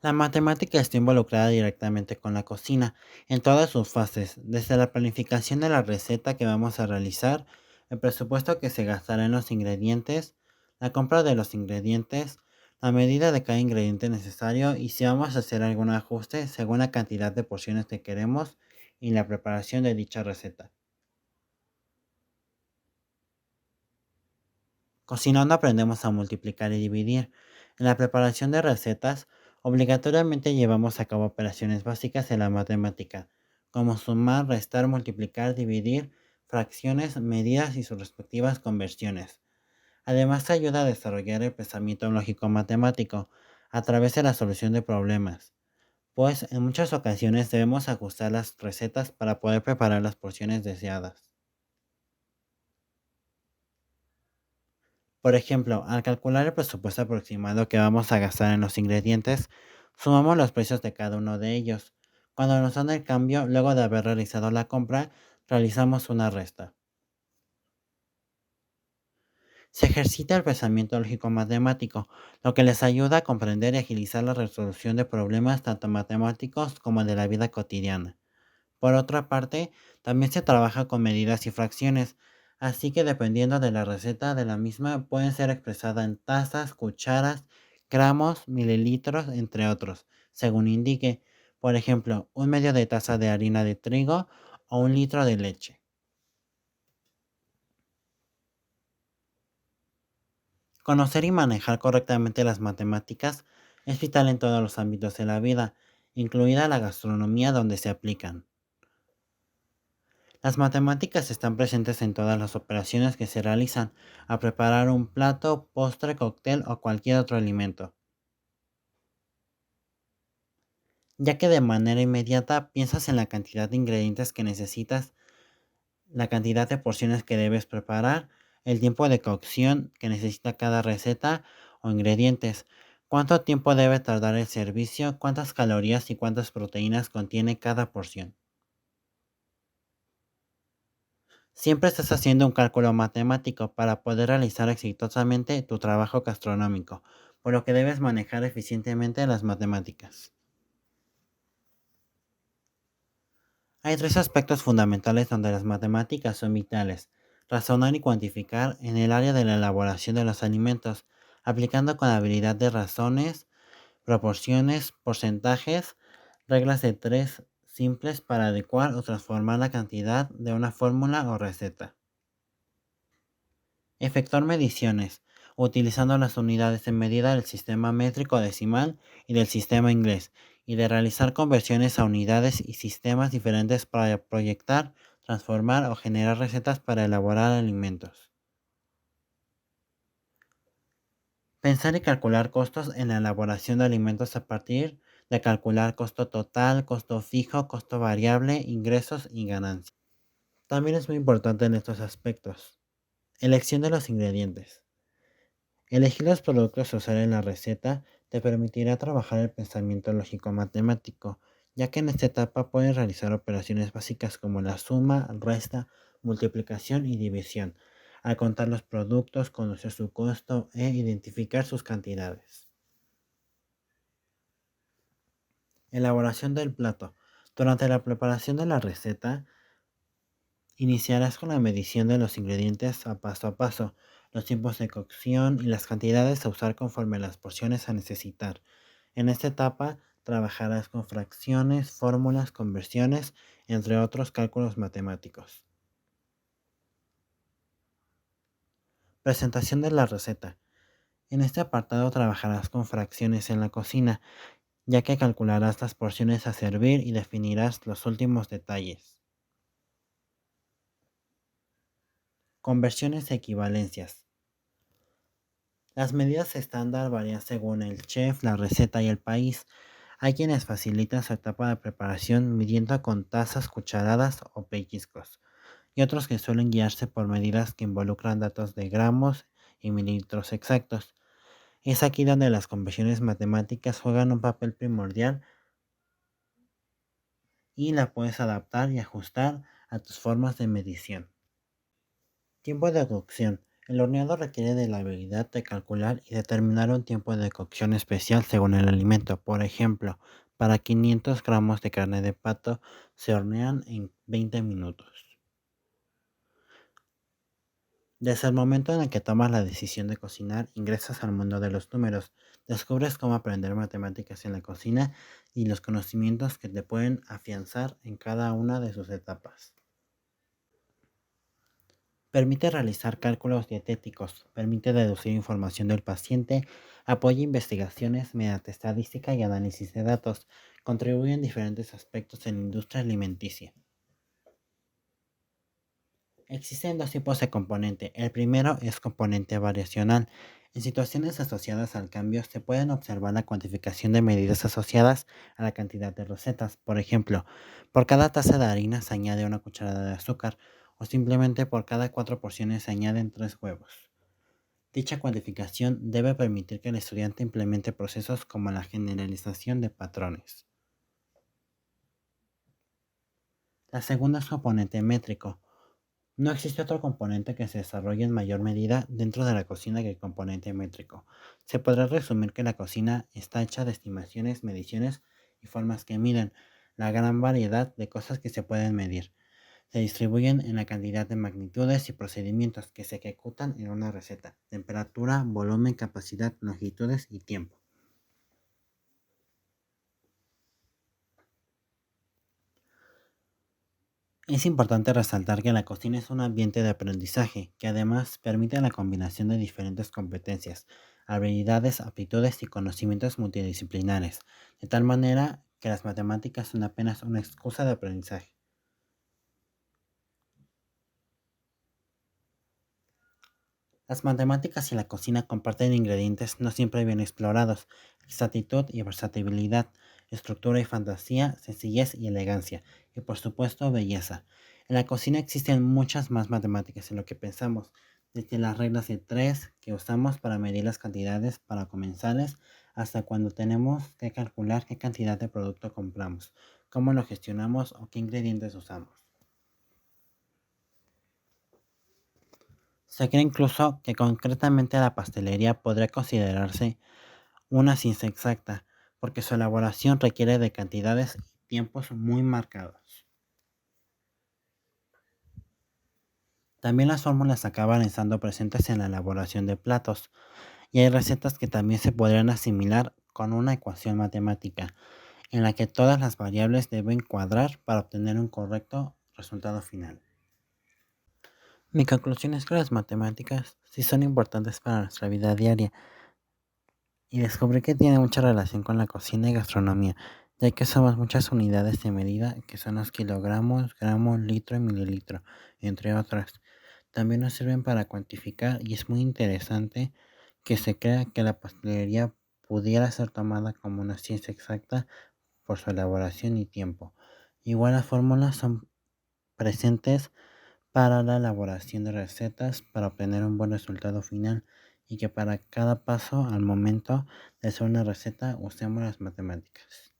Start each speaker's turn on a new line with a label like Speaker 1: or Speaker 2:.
Speaker 1: La matemática está involucrada directamente con la cocina, en todas sus fases, desde la planificación de la receta que vamos a realizar, el presupuesto que se gastará en los ingredientes, la compra de los ingredientes, la medida de cada ingrediente necesario y si vamos a hacer algún ajuste según la cantidad de porciones que queremos y la preparación de dicha receta. Cocinando aprendemos a multiplicar y dividir. En la preparación de recetas, obligatoriamente llevamos a cabo operaciones básicas en la matemática, como sumar, restar, multiplicar, dividir, fracciones, medidas y sus respectivas conversiones. Además, ayuda a desarrollar el pensamiento lógico matemático a través de la solución de problemas, pues en muchas ocasiones debemos ajustar las recetas para poder preparar las porciones deseadas. Por ejemplo, al calcular el presupuesto aproximado que vamos a gastar en los ingredientes, sumamos los precios de cada uno de ellos. Cuando nos dan el cambio, luego de haber realizado la compra, realizamos una resta. Se ejercita el pensamiento lógico matemático, lo que les ayuda a comprender y agilizar la resolución de problemas tanto matemáticos como de la vida cotidiana. Por otra parte, también se trabaja con medidas y fracciones, así que dependiendo de la receta de la misma pueden ser expresadas en tazas, cucharas, gramos, mililitros, entre otros, según indique, por ejemplo, un medio de taza de harina de trigo o un litro de leche. Conocer y manejar correctamente las matemáticas es vital en todos los ámbitos de la vida, incluida la gastronomía donde se aplican. Las matemáticas están presentes en todas las operaciones que se realizan a preparar un plato, postre, cóctel o cualquier otro alimento, ya que de manera inmediata piensas en la cantidad de ingredientes que necesitas, la cantidad de porciones que debes preparar, el tiempo de cocción que necesita cada receta o ingredientes, cuánto tiempo debe tardar el servicio, cuántas calorías y cuántas proteínas contiene cada porción. Siempre estás haciendo un cálculo matemático para poder realizar exitosamente tu trabajo gastronómico, por lo que debes manejar eficientemente las matemáticas. Hay tres aspectos fundamentales donde las matemáticas son vitales: razonar y cuantificar en el área de la elaboración de los alimentos, aplicando con habilidad de razones, proporciones, porcentajes, reglas de tres simples para adecuar o transformar la cantidad de una fórmula o receta. Efectuar mediciones, utilizando las unidades de medida del sistema métrico decimal y del sistema inglés, y de realizar conversiones a unidades y sistemas diferentes para proyectar, transformar o generar recetas para elaborar alimentos. Pensar y calcular costos en la elaboración de alimentos a partir de calcular costo total, costo fijo, costo variable, ingresos y ganancias. También es muy importante en estos aspectos. Elección de los ingredientes. Elegir los productos a usar en la receta te permitirá trabajar el pensamiento lógico-matemático, ya que en esta etapa puedes realizar operaciones básicas como la suma, resta, multiplicación y división, al contar los productos, conocer su costo e identificar sus cantidades. Elaboración del plato. Durante la preparación de la receta, iniciarás con la medición de los ingredientes a paso, los tiempos de cocción y las cantidades a usar conforme las porciones a necesitar. En esta etapa trabajarás con fracciones, fórmulas, conversiones, entre otros cálculos matemáticos. Presentación de la receta. En este apartado trabajarás con fracciones en la cocina, ya que calcularás las porciones a servir y definirás los últimos detalles. Conversiones e equivalencias. Las medidas estándar varían según el chef, la receta y el país. Hay quienes facilitan su etapa de preparación midiendo con tazas, cucharadas o pellizcos, y otros que suelen guiarse por medidas que involucran datos de gramos y mililitros exactos. Es aquí donde las conversiones matemáticas juegan un papel primordial y la puedes adaptar y ajustar a tus formas de medición. Tiempo de cocción. El horneado requiere de la habilidad de calcular y determinar un tiempo de cocción especial según el alimento. Por ejemplo, para 500 gramos de carne de pato se hornean en 20 minutos. Desde el momento en el que tomas la decisión de cocinar, ingresas al mundo de los números, descubres cómo aprender matemáticas en la cocina y los conocimientos que te pueden afianzar en cada una de sus etapas. Permite realizar cálculos dietéticos, permite deducir información del paciente, apoya investigaciones mediante estadística y análisis de datos, contribuye en diferentes aspectos en la industria alimenticia. Existen dos tipos de componente. El primero es componente variacional. En situaciones asociadas al cambio se pueden observar la cuantificación de medidas asociadas a la cantidad de recetas. Por ejemplo, por cada taza de harina se añade una cucharada de azúcar o simplemente por cada 4 porciones se añaden 3 huevos. Dicha cuantificación debe permitir que el estudiante implemente procesos como la generalización de patrones. La segunda es componente métrico. No existe otro componente que se desarrolle en mayor medida dentro de la cocina que el componente métrico. Se podrá resumir que la cocina está hecha de estimaciones, mediciones y formas que miden la gran variedad de cosas que se pueden medir. Se distribuyen en la cantidad de magnitudes y procedimientos que se ejecutan en una receta: temperatura, volumen, capacidad, longitudes y tiempo. Es importante resaltar que la cocina es un ambiente de aprendizaje que además permite la combinación de diferentes competencias, habilidades, aptitudes y conocimientos multidisciplinares, de tal manera que las matemáticas son apenas una excusa de aprendizaje. Las matemáticas y la cocina comparten ingredientes no siempre bien explorados: exactitud y versatilidad, estructura y fantasía, sencillez y elegancia, y por supuesto belleza. En la cocina existen muchas más matemáticas de lo que pensamos, desde las reglas de tres que usamos para medir las cantidades para comensales hasta cuando tenemos que calcular qué cantidad de producto compramos, cómo lo gestionamos o qué ingredientes usamos. Se cree incluso que concretamente la pastelería podría considerarse una ciencia exacta, porque su elaboración requiere de cantidades y tiempos muy marcados. También las fórmulas acaban estando presentes en la elaboración de platos, y hay recetas que también se podrían asimilar con una ecuación matemática, en la que todas las variables deben cuadrar para obtener un correcto resultado final. Mi conclusión es que las matemáticas sí son importantes para nuestra vida diaria, y descubrí que tiene mucha relación con la cocina y gastronomía, ya que somos muchas unidades de medida que son los kilogramos, gramos, litro y mililitro, entre otras. También nos sirven para cuantificar y es muy interesante que se crea que la pastelería pudiera ser tomada como una ciencia exacta por su elaboración y tiempo. Igual las fórmulas son presentes para la elaboración de recetas para obtener un buen resultado final, y que para cada paso al momento de hacer una receta usemos las matemáticas.